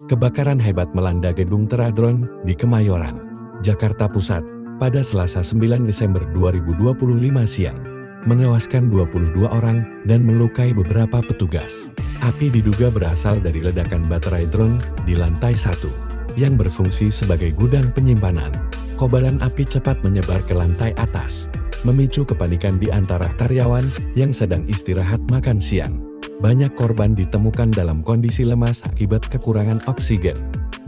Kebakaran hebat melanda gedung Teradron di Kemayoran, Jakarta Pusat, pada Selasa 9 Desember 2025 siang, menewaskan 22 orang dan melukai beberapa petugas. Api diduga berasal dari ledakan baterai drone di lantai 1, yang berfungsi sebagai gudang penyimpanan. Kobaran api cepat menyebar ke lantai atas, memicu kepanikan di antara karyawan yang sedang istirahat makan siang. Banyak korban ditemukan dalam kondisi lemas akibat kekurangan oksigen,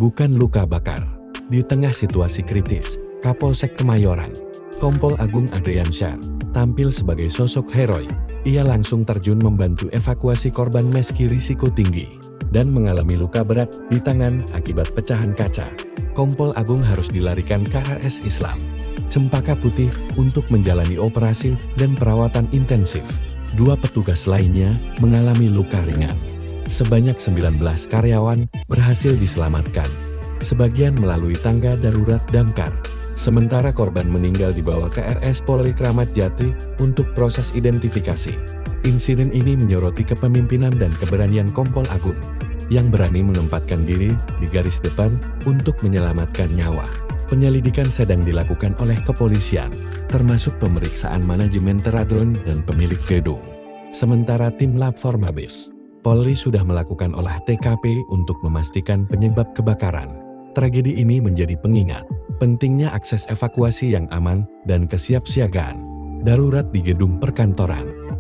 bukan luka bakar. Di tengah situasi kritis, Kapolsek Kemayoran, Kompol Agung Adriansyah, tampil sebagai sosok heroik. Ia langsung terjun membantu evakuasi korban meski risiko tinggi, dan mengalami luka berat di tangan akibat pecahan kaca. Kompol Agung harus dilarikan ke RS Islam Cempaka Putih untuk menjalani operasi dan perawatan intensif. 2 petugas lainnya mengalami luka ringan. Sebanyak 19 karyawan berhasil diselamatkan, sebagian melalui tangga darurat damkar. Sementara korban meninggal dibawa ke RS Polri Kramat Jati untuk proses identifikasi. Insiden ini menyoroti kepemimpinan dan keberanian Kompol Agung, yang berani menempatkan diri di garis depan untuk menyelamatkan nyawa. Penyelidikan sedang dilakukan oleh kepolisian, termasuk pemeriksaan manajemen Teradron dan pemilik gedung. Sementara tim Lab Formabes, Polri sudah melakukan olah TKP untuk memastikan penyebab kebakaran. Tragedi ini menjadi pengingat pentingnya akses evakuasi yang aman dan kesiapsiagaan darurat di gedung perkantoran.